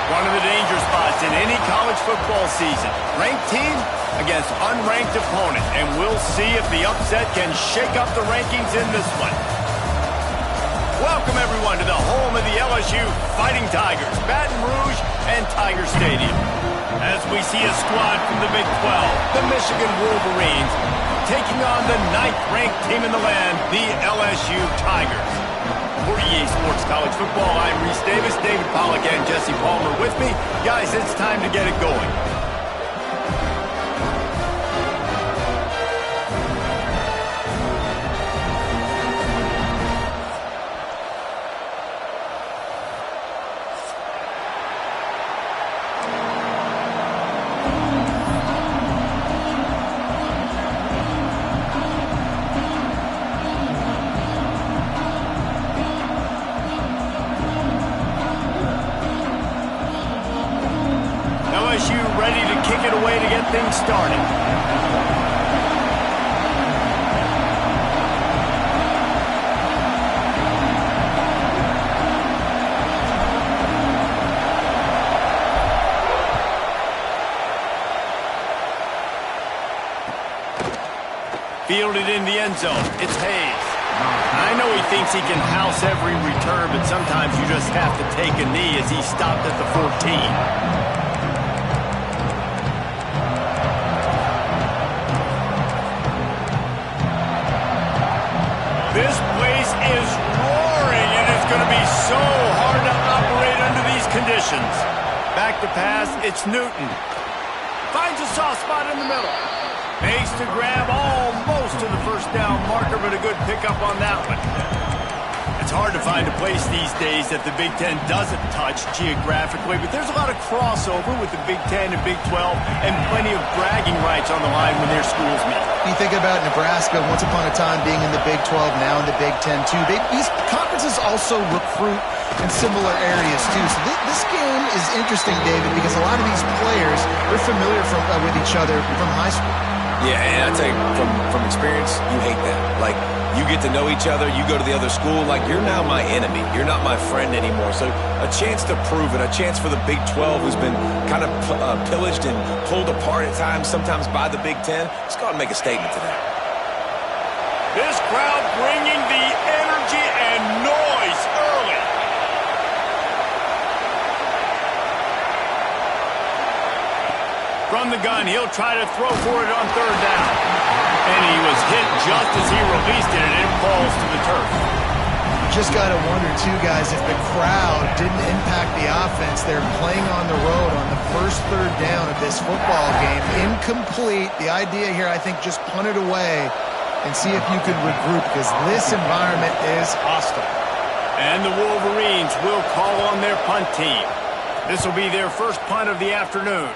One of the danger spots in any college football season. Ranked team against unranked opponent. And we'll see if the upset can shake up the rankings in this one. Welcome, everyone, to the home of the LSU Fighting Tigers, Baton Rouge and Tiger Stadium. As we see a squad from the Big 12, the Michigan Wolverines, taking on the 9th-ranked team in the land, the LSU Tigers. For EA Sports College Football, I'm Reese Davis, David Pollack, and Jesse Palmer with me. Guys, it's time to get it going. Ready to kick it away to get things started. Fielded in the end zone. It's Hayes. I know he thinks he can house every return, but sometimes you just have to take a knee as he stopped at the 14. This place is roaring, and it's going to be so hard to operate under these conditions. Back to pass, it's Newton. Finds a soft spot in the middle. Makes the grab almost to the first down marker, but a good pickup on that one. It's hard to find a place these days that the Big Ten doesn't touch geographically, but there's a lot of crossover with the Big Ten and Big 12 and plenty of bragging rights on the line when their schools meet. You think about Nebraska, once upon a time being in the Big 12, now in the Big 10 too. These conferences also recruit in similar areas too. So this game is interesting, David, because a lot of these players are familiar with each other from high school. Yeah, and I tell you, from experience, you hate that. Like, you get to know each other, you go to the other school, like, you're now my enemy. You're not my friend anymore. So a chance to prove it, a chance for the Big 12, who's been kind of pillaged and pulled apart at times, sometimes by the Big 10. Let's go and make a statement today. This crowd bringing the energy and noise early. From the gun, he'll try to throw for it on third down. And he was hit just as he released it, and it falls to the turf. Just got to wonder, too, guys, if the crowd didn't impact the offense. They're playing on the road on the first third down of this football game. Incomplete. The idea here, I think, just punt it away and see if you can regroup, because this environment is hostile. And the Wolverines will call on their punt team. This will be their first punt of the afternoon.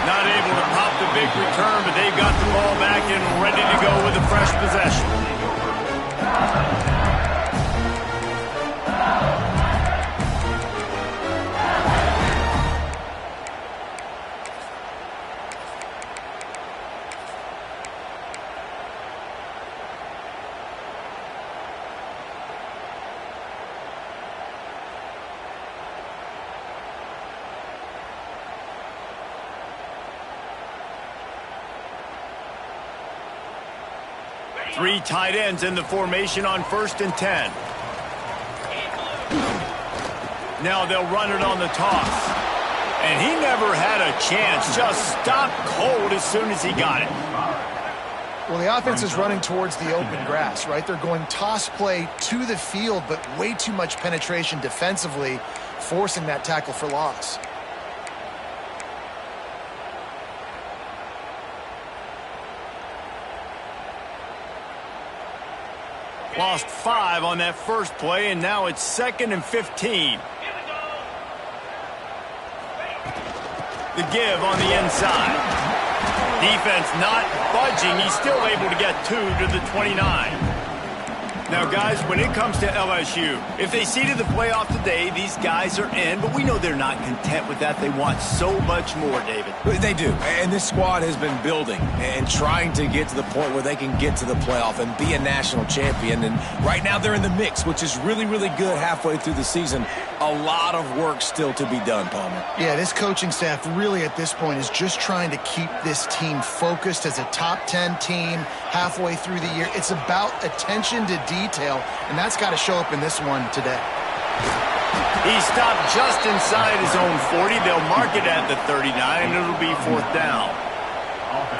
Not able to pop the big return, but they've got the ball back and ready to go with a fresh possession. Three tight ends in the formation on 1st and 10. Now they'll run it on the toss. And he never had a chance. Just stopped cold as soon as he got it. Well, the offense is running towards the open grass, right? They're going toss play to the field, but way too much penetration defensively, forcing that tackle for loss. Lost 5 on that first play, and now it's 2nd and 15. The give on the inside. Defense not budging. He's still able to get 2 to the 29. Now, guys, when it comes to LSU, if they seeded the playoff today, these guys are in, but we know they're not content with that. They want so much more, David. They do, and this squad has been building and trying to get to the point where they can get to the playoff and be a national champion, and right now they're in the mix, which is really, really good halfway through the season. A lot of work still to be done, Palmer. Yeah, this coaching staff really at this point is just trying to keep this team focused as a top 10 team halfway through the year. It's about attention to detail, and that's got to show up in this one today. He stopped just inside his own 40. They'll mark it at the 39, and it'll be 4th down.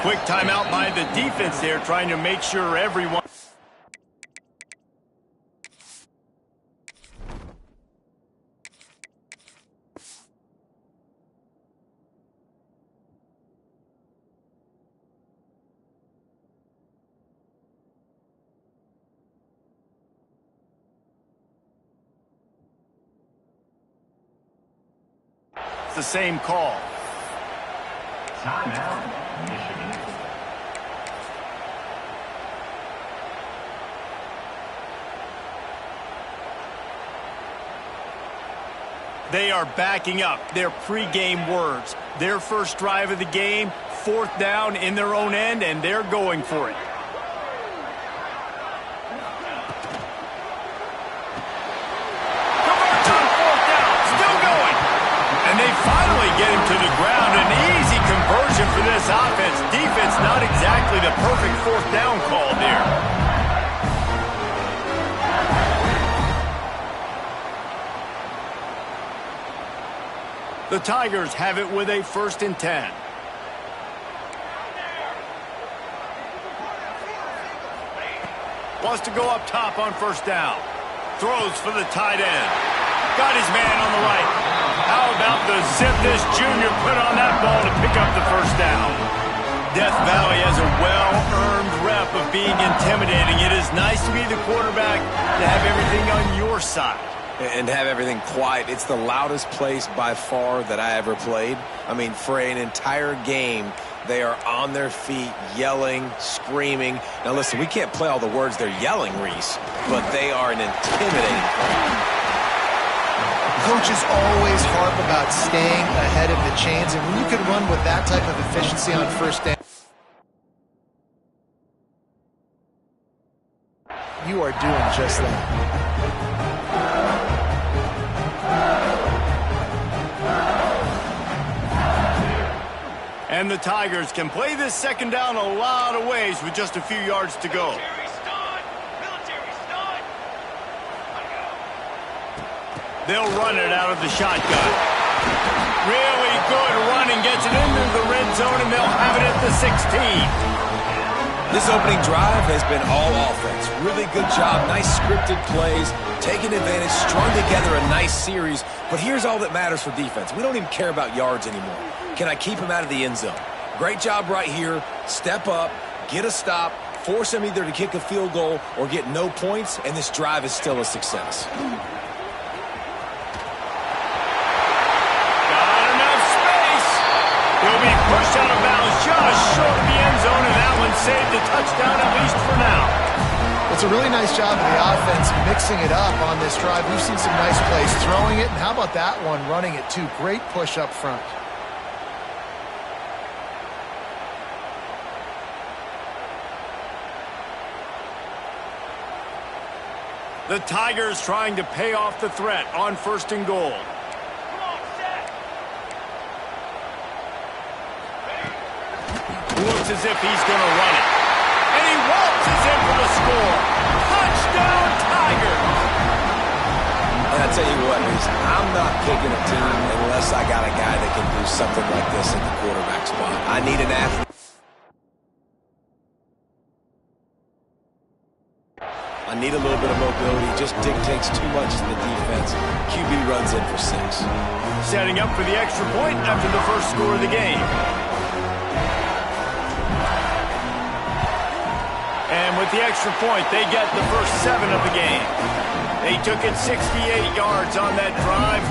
Quick timeout by the defense there, trying to make sure everyone... It's the same call. Timeout, Michigan. They are backing up their pregame words. Their first drive of the game, 4th down in their own end, and they're going for it. Finally get him to the ground. An easy conversion for this offense. Defense not exactly the perfect 4th down call there. The Tigers have it with a 1st and 10. Wants to go up top on 1st down. Throws for the tight end. Got his man on the right. How about the zip this junior put on that ball to pick up the 1st down? Death Valley has a well-earned rep of being intimidating. It is nice to be the quarterback, to have everything on your side. And have everything quiet. It's the loudest place by far that I ever played. I mean, for an entire game, they are on their feet, yelling, screaming. Now, listen, we can't play all the words they're yelling, Reese, but they are an intimidating play. Coaches always harp about staying ahead of the chains, and when you can run with that type of efficiency on 1st down, you are doing just that. And the Tigers can play this 2nd down a lot of ways with just a few yards to go. They'll run it out of the shotgun. Really good running, gets it into the red zone, and they'll have it at the 16. This opening drive has been all offense. Really good job, nice scripted plays, taking advantage, strung together a nice series. But here's all that matters for defense. We don't even care about yards anymore. Can I keep him out of the end zone? Great job right here. Step up, get a stop, force him either to kick a field goal or get no points, and this drive is still a success. He'll be pushed out of bounds just short of the end zone, and that one's saved a touchdown at least for now. It's a really nice job of the offense mixing it up on this drive. We've seen some nice plays throwing it, and how about that one running it too? Great push up front. The Tigers trying to pay off the threat on 1st and goal. Looks as if he's going to run it. And he waltzes in for the score. Touchdown, Tigers! And I tell you what, Reese, I'm not picking a team unless I got a guy that can do something like this in the quarterback spot. I need an athlete. I need a little bit of mobility. Just dictates too much to the defense. QB runs in for 6. Setting up for the extra point after the first score of the game. And with the extra point, they get the first 7 of the game. They took it 68 yards on that drive,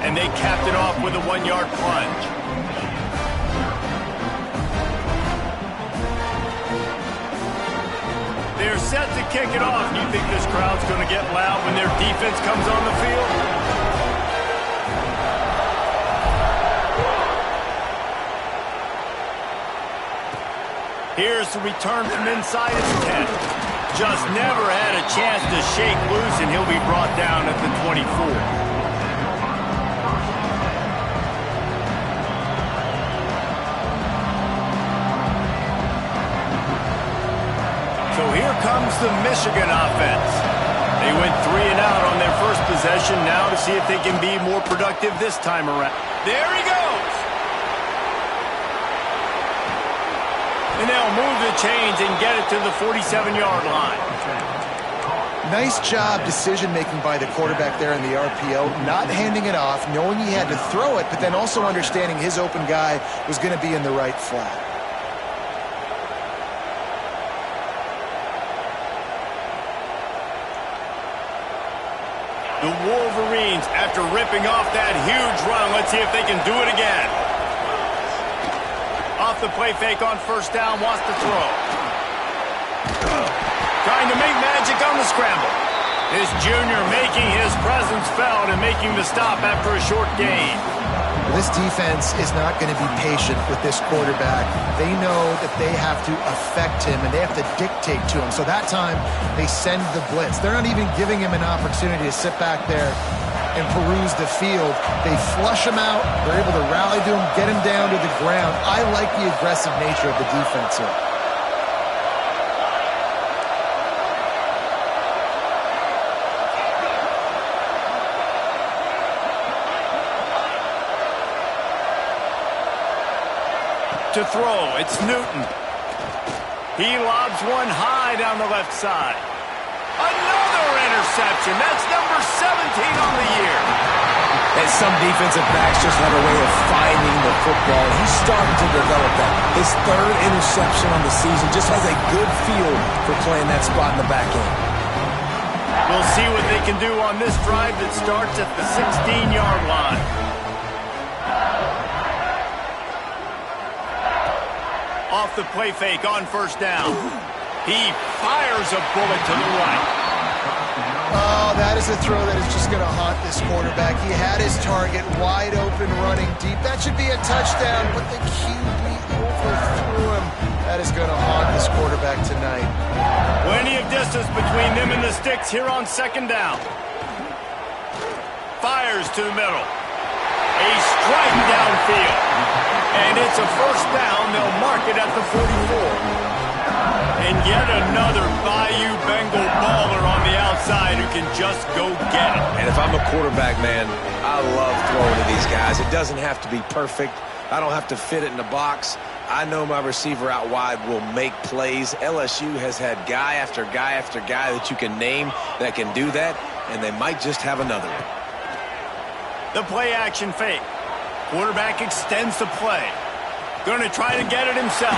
and they capped it off with a 1-yard plunge. They're set to kick it off. Do you think this crowd's going to get loud when their defense comes on the field? Here's the return from inside his 10. Just never had a chance to shake loose, and he'll be brought down at the 24. So here comes the Michigan offense. They went 3 and out on their first possession. Now to see if they can be more productive this time around. There he goes. And they'll move the chains and get it to the 47-yard line. Nice job decision-making by the quarterback there in the RPO, not handing it off, knowing he had to throw it, but then also understanding his open guy was going to be in the right flat. The Wolverines, after ripping off that huge run, let's see if they can do it again. Off the play fake on first down, wants to throw. Trying to make magic on the scramble. This junior making his presence felt and making the stop after a short gain. This defense is not going to be patient with this quarterback. They know that they have to affect him and they have to dictate to him. So that time, they send the blitz. They're not even giving him an opportunity to sit back there and peruse the field. They flush him out. They're able to rally to him, get him down to the ground. I like the aggressive nature of the defense here. To throw, it's Newton. He lobs one high down the left side. Another interception. That's number 17 on the year. And some defensive backs just have a way of finding the football. He's starting to develop that. His 3rd interception on the season just has a good feel for playing that spot in the back end. We'll see what they can do on this drive that starts at the 16-yard line. Off the play fake on first down. He fires a bullet to the right. Oh, that is a throw that is just going to haunt this quarterback. He had his target wide open running deep. That should be a touchdown, but the QB overthrew him. That is going to haunt this quarterback tonight. Plenty of distance between them and the sticks here on second down. Fires to the middle. A strike downfield. And it's a first down. They'll mark it at the 44. And yet another Bayou Bengal baller on the outside who can just go get it. And if I'm a quarterback, man, I love throwing to these guys. It doesn't have to be perfect. I don't have to fit it in the box. I know my receiver out wide will make plays. LSU has had guy after guy after guy that you can name that can do that, and they might just have another one. The play action fake. Quarterback extends the play. Going to try to get it himself.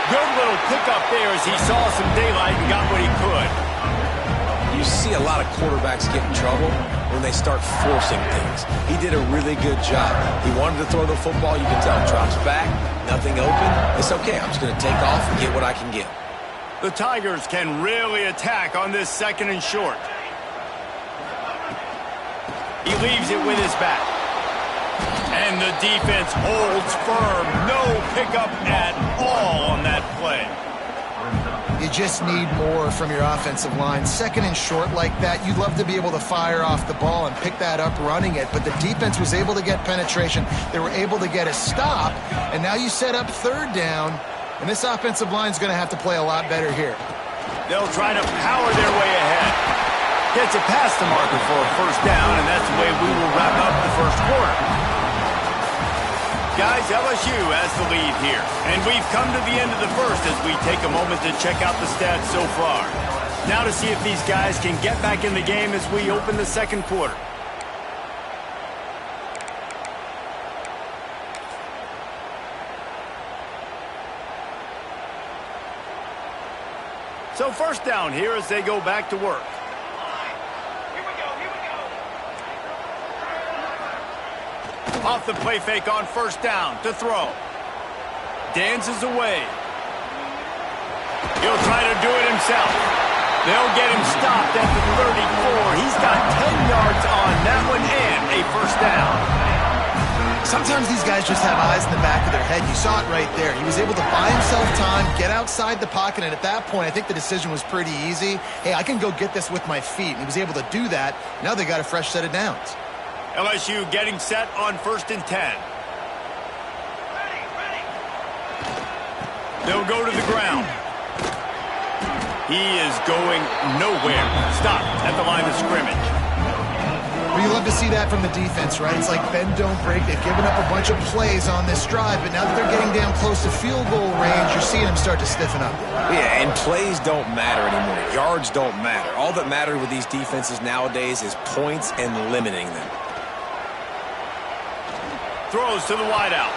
Good little pickup there as he saw some daylight and got what he could. You see a lot of quarterbacks get in trouble when they start forcing things. He did a really good job. He wanted to throw the football. You can tell. Drops back, nothing open. It's okay. I'm just going to take off and get what I can get. The Tigers can really attack on this 2nd and short. He leaves it with his back. And the defense holds firm. No pickup at all on that play. You just need more from your offensive line. 2nd and short like that, you'd love to be able to fire off the ball and pick that up running it, but the defense was able to get penetration. They were able to get a stop, and now you set up 3rd down, and this offensive line is going to have to play a lot better here. They'll try to power their way ahead. Gets it past the marker for a first down, and that's the way we will wrap up the first quarter. Guys, LSU has the lead here, and we've come to the end of the first as we take a moment to check out the stats so far. Now to see if these guys can get back in the game as we open the 2nd quarter. So first down here as they go back to work. Off the play fake on first down to throw. Dances away. He'll try to do it himself. They'll get him stopped at the 34. He's got 10 yards on that one and a first down. Sometimes these guys just have eyes in the back of their head. You saw it right there. He was able to buy himself time, get outside the pocket, and at that point, I think the decision was pretty easy. Hey, I can go get this with my feet. And he was able to do that. Now they got a fresh set of downs. LSU getting set on 1st and 10. They'll go to the ground. He is going nowhere. Stop at the line of scrimmage. Well, you love to see that from the defense, right? It's like bend, don't break. They've given up a bunch of plays on this drive, but now that they're getting down close to field goal range, you're seeing them start to stiffen up. Yeah, and plays don't matter anymore. Yards don't matter. All that matters with these defenses nowadays is points and limiting them. Throws to the wideout.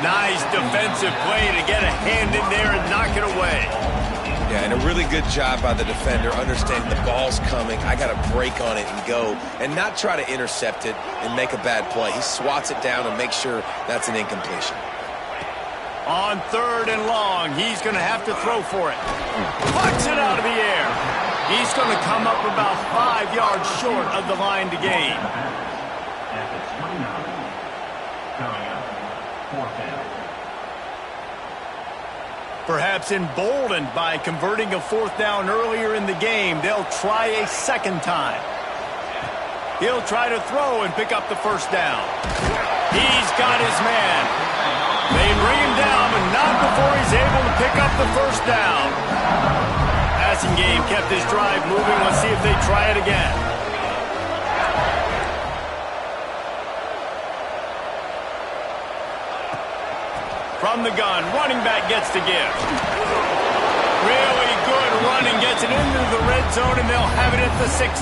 Nice defensive play to get a hand in there and knock it away. Yeah, and a really good job by the defender, understanding the ball's coming. I got to break on it and go, and not try to intercept it and make a bad play. He swats it down and makes sure that's an incompletion. On 3rd and long, he's going to have to throw for it. Plucks it out of the air. He's going to come up about 5 yards short of the line to gain. Perhaps emboldened by converting a 4th down earlier in the game, they'll try a second time. He'll try to throw and pick up the first down. He's got his man. They bring him down, but not before he's able to pick up the first down. Passing game kept his drive moving. Let's see if they try it again. From the gun, running back gets to give. Really good running, gets it into the red zone, and they'll have it at the 16.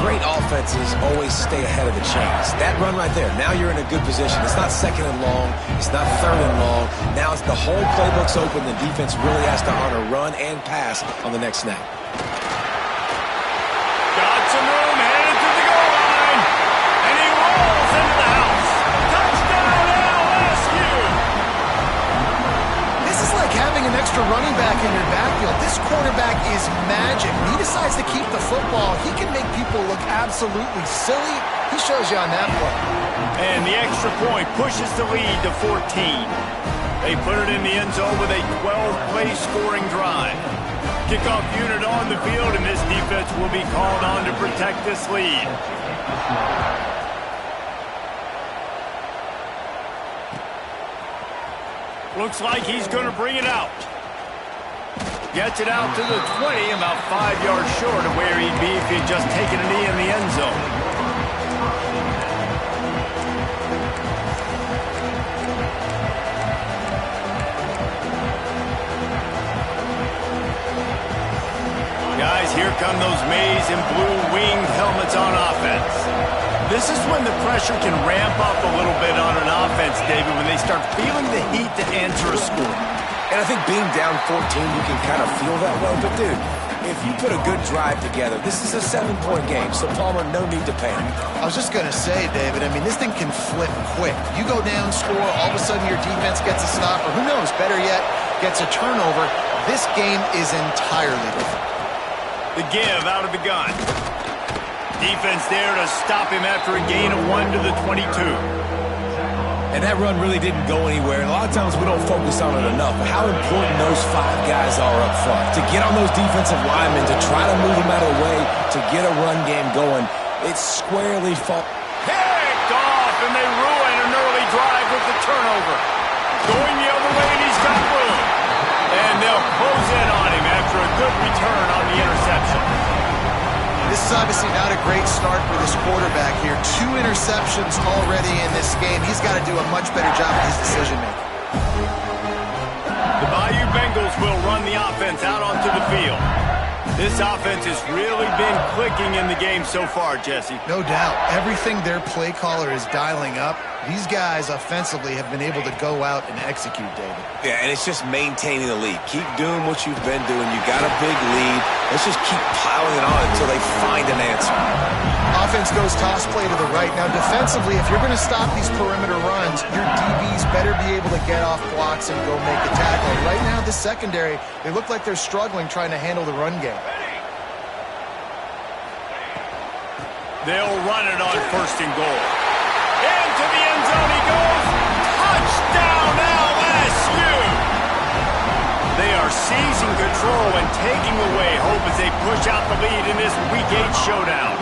Great offenses always stay ahead of the chains. That run right there, now you're in a good position. It's not 2nd and long. It's not 3rd and long. Now it's the whole playbook's open. The defense really has to honor run and pass on the next snap. Got some room, headed to the goal line, and he rolls into the house. Touchdown, LSU! This is like having an extra running back in your backfield. This quarterback is magic. When he decides to keep the football, he can make people look absolutely silly. He shows you on that play. And the extra point pushes the lead to 14. They put it in the end zone with a 12-play scoring drive. Kickoff unit on the field, and this defense will be called on to protect this lead. Looks like he's going to bring it out. Gets it out to the 20, about 5 yards short of where he'd be if he'd just taken a knee in the end zone. Guys, here come those maize and blue winged helmets on offense. This is when the pressure can ramp up a little bit on an offense, David, when they start feeling the heat to answer a score. And I think being down 14, you can kind of feel that way. But, dude, if you put a good drive together, this is a 7-point game, so, Palmer, no need to panic. I was just going to say, David, I mean, this thing can flip quick. You go down, score, all of a sudden your defense gets a stop, or who knows, better yet, gets a turnover. This game is entirely different. The give out of the gun. Defense there to stop him after a gain of 1 to the 22. And that run really didn't go anywhere. And a lot of times we don't focus on it enough. But how important those 5 guys are up front. To get on those defensive linemen, to try to move them out of the way, to get a run game going. It's squarely picked off, and they ruin an early drive with the turnover. Going the other way, and he's got room. And they'll close in on him after a good return on the interception. This is obviously not a great start for this quarterback here. 2 interceptions already in this game. He's got to do a much better job of his decision-making. The Bayou Bengals will run the offense out onto the field. This offense has really been clicking in the game so far, Jesse. No doubt. Everything their play caller is dialing up, These guys offensively have been able to go out and execute, David. Yeah, and it's just maintaining the lead. Keep doing what you've been doing. You got a big lead. Let's just keep piling it on until they find an answer. Offense goes toss play to the right. Now, defensively, if you're going to stop these perimeter runs, your DBs better be able to get off blocks and go make a tackle. Right now, the secondary, they look like they're struggling trying to handle the run game. They'll run it on 1st and goal. Into the end zone he goes. Touchdown, LSU! They are seizing control and taking away hope as they push out the lead in this Week 8 showdown.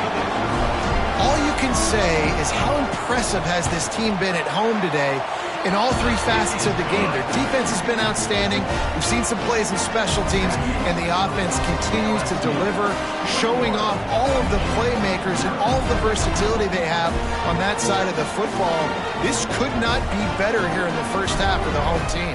All you can say is how impressive has this team been at home today in all 3 facets of the game. Their defense has been outstanding. We've seen some plays in special teams, and the offense continues to deliver, showing off all of the playmakers and all of the versatility they have on that side of the football. This could not be better here in the first half for the home team.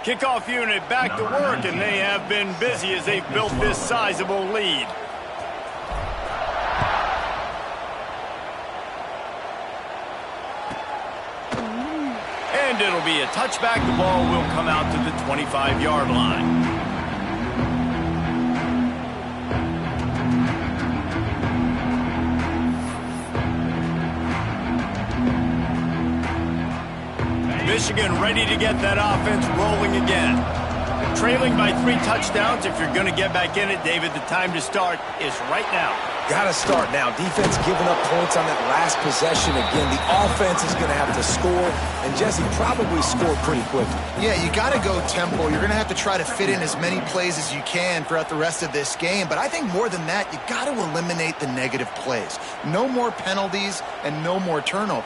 Kickoff unit back to work, and they have been busy as they've built this sizable lead. And it'll be a touchback. The ball will come out to the 25-yard line. Michigan ready to get that offense rolling again. Trailing by 3 touchdowns. If you're going to get back in it, David, the time to start is right now. Got to start now. Defense giving up points on that last possession. Again, the offense is going to have to score, and Jesse probably scored pretty quickly. Yeah, you got to go tempo. You're going to have to try to fit in as many plays as you can throughout the rest of this game. But I think more than that, you got to eliminate the negative plays. No more penalties and no more turnovers.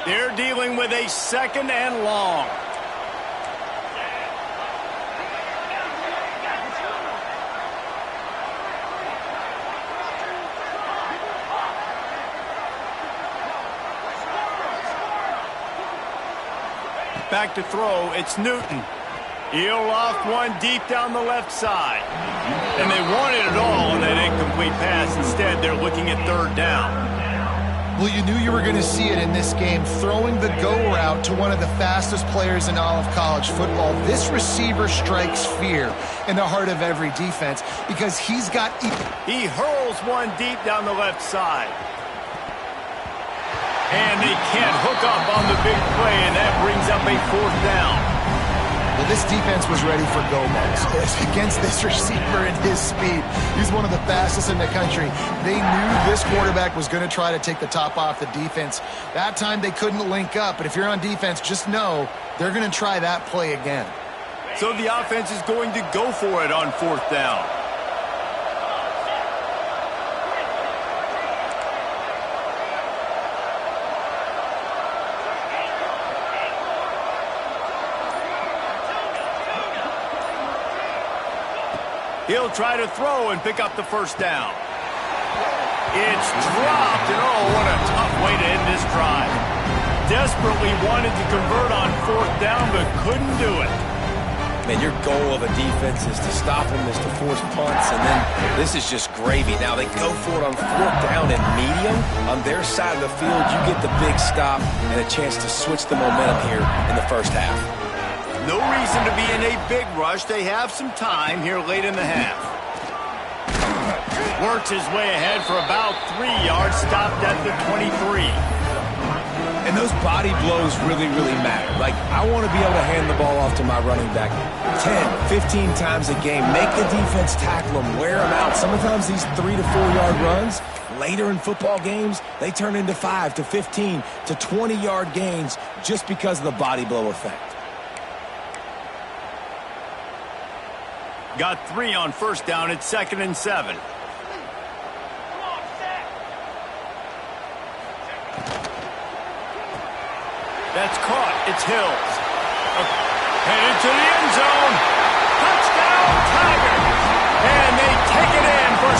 They're dealing with a 2nd and long. Back to throw, it's Newton. He'll loft one deep down the left side. And they wanted it all on that incomplete pass. Instead, they're looking at 3rd down. Well, you knew you were going to see it in this game, throwing the go route to one of the fastest players in all of college football. This receiver strikes fear in the heart of every defense because he's got... He hurls one deep down the left side. And they can't hook up on the big play, and that brings up a 4th down. Well, this defense was ready for go balls against this receiver and his speed. He's one of the fastest in the country. They knew this quarterback was going to try to take the top off the defense. That time they couldn't link up, but if you're on defense, just know they're going to try that play again. So the offense is going to go for it on 4th down. He'll try to throw and pick up the 1st down. It's dropped, and oh, what a tough way to end this drive. Desperately wanted to convert on 4th down, but couldn't do it. Man, your goal of a defense is to stop them, is to force punts, and then this is just gravy. Now they go for it on 4th down and medium. On their side of the field, you get the big stop and a chance to switch the momentum here in the first half. No reason to be in a big rush. They have some time here late in the half. Works his way ahead for about 3 yards, stopped at the 23. And those body blows really, really matter. Like, I want to be able to hand the ball off to my running back 10, 15 times a game. Make the defense tackle them, wear them out. Sometimes these 3 to 4 yard runs, later in football games, they turn into 5 to 15 to 20 yard gains just because of the body blow effect. Got 3 on 1st down. It's 2nd and 7. That's caught. It's Hills. Headed to the end zone. Touchdown, Tigers. And they take it in for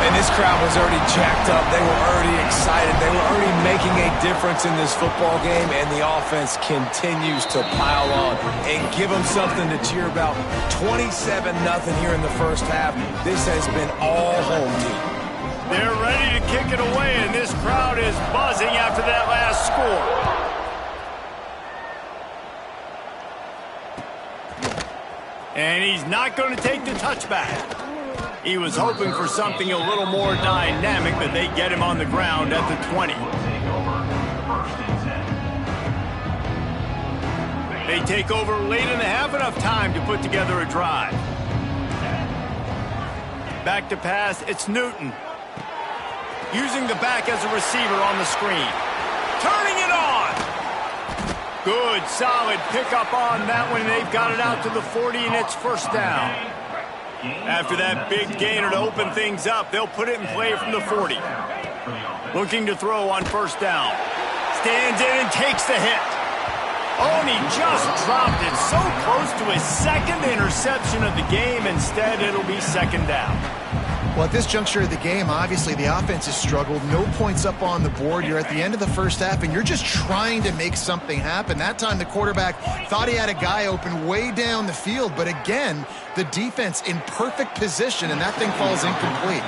And this crowd was already jacked up. They were already excited. They were already making a difference in this football game, and the offense continues to pile on and give them something to cheer about. 27-0 here in the first half. This has been all home team. They're ready to kick it away, and this crowd is buzzing after that last score. And he's not going to take the touchback. He was hoping for something a little more dynamic, but they get him on the ground at the 20. They take over late and have enough time to put together a drive. Back to pass, it's Newton. Using the back as a receiver on the screen. Turning it on! Good, solid pickup on that one. They've got it out to the 40, and it's first down. After that big gainer to open things up, they'll put it in play from the 40. Looking to throw on first down. Stands in and takes the hit. Oh, and he just dropped it so close to his second interception of the game. Instead, it'll be second down. Well, at this juncture of the game, obviously the offense has struggled. No points up on the board. You're at the end of the first half, and you're just trying to make something happen. That time the quarterback thought he had a guy open way down the field, but again, the defense in perfect position, and that thing falls incomplete.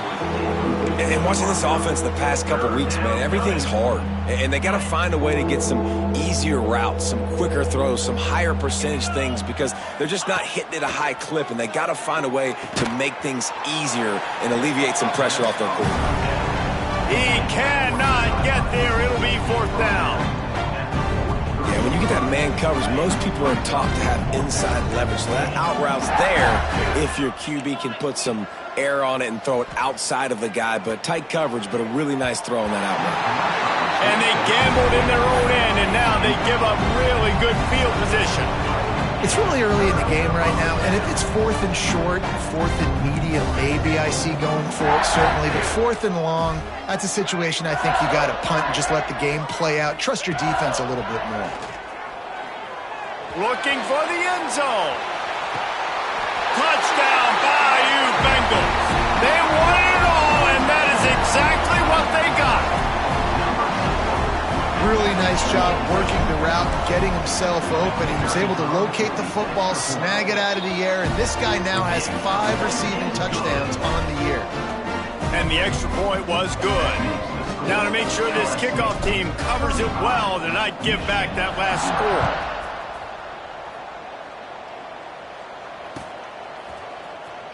And watching this offense the past couple weeks, man, everything's hard. And they got to find a way to get some easier routes, some quicker throws, some higher percentage things because they're just not hitting at a high clip, and they got to find a way to make things easier and alleviate some pressure off their quarterback. He cannot get there. It'll be fourth down. Yeah, when you get that man coverage, most people are taught to have inside leverage. So that out route's there if your QB can put some air on it and throw it outside of the guy. But tight coverage, but a really nice throw on that out route. And they gambled in their own end, and now they give up really good field position. It's really early in the game right now, and if it's fourth and short, fourth and medium, maybe I see going for it, certainly. But fourth and long, that's a situation I think you got to punt and just let the game play out. Trust your defense a little bit more. Looking for the end zone. Touchdown, Bayou Bengals. They won it all, and that is exactly what they got. Really nice job working the route and getting himself open. He was able to locate the football, snag it out of the air, and this guy now has 5 receiving touchdowns on the year. And the extra point was good. Now to make sure this kickoff team covers it well to not give back that last score.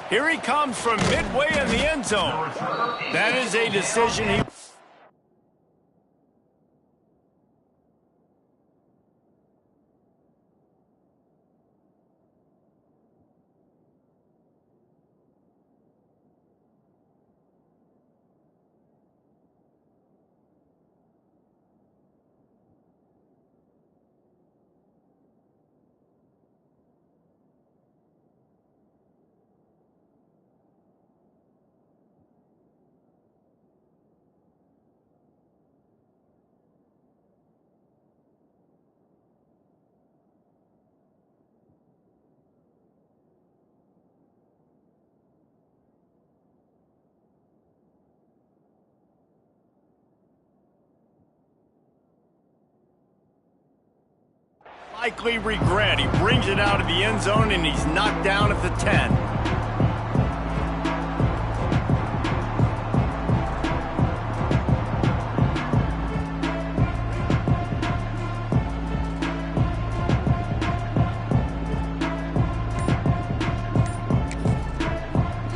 Here he comes from midway in the end zone. That is a decision he... likely regret. He brings it out of the end zone, and he's knocked down at the 10.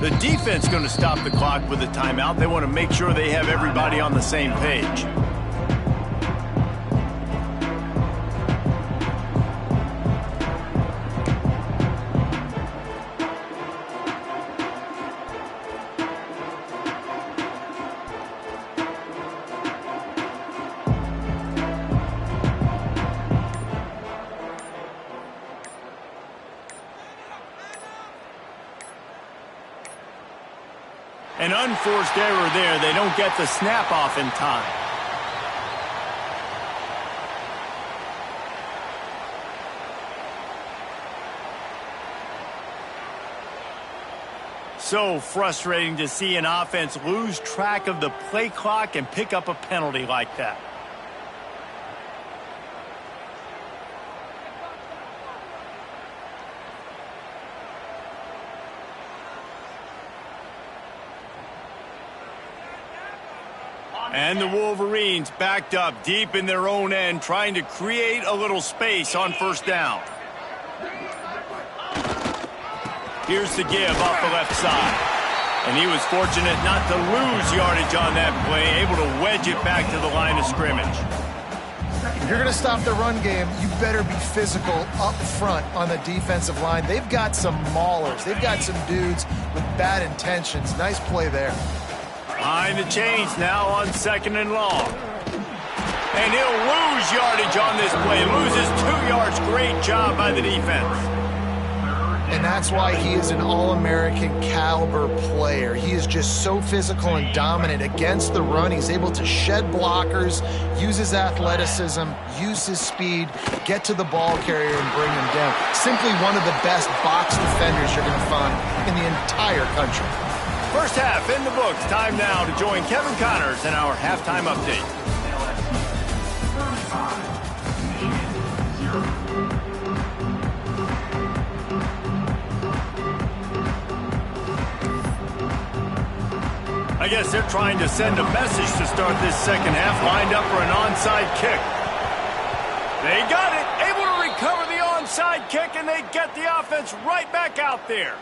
The defense going to stop the clock with a timeout. They want to make sure they have everybody on the same page. An unforced error there. They don't get the snap off in time. So frustrating to see an offense lose track of the play clock and pick up a penalty like that. And the Wolverines backed up deep in their own end, trying to create a little space on first down. Here's the give off the left side. And he was fortunate not to lose yardage on that play, able to wedge it back to the line of scrimmage. If you're going to stop the run game, you better be physical up front on the defensive line. They've got some maulers. They've got some dudes with bad intentions. Nice play there. Behind the chains now on 2nd and long. And he'll lose yardage on this play. Loses 2 yards. Great job by the defense. And that's why he is an All-American caliber player. He is just so physical and dominant against the run. He's able to shed blockers, use his athleticism, use his speed, get to the ball carrier and bring him down. Simply one of the best box defenders you're going to find in the entire country. First half in the books. Time now to join Kevin Connors in our halftime update. I guess they're trying to send a message to start this second half, lined up for an onside kick. They got it, able to recover the onside kick, and they get the offense right back out there.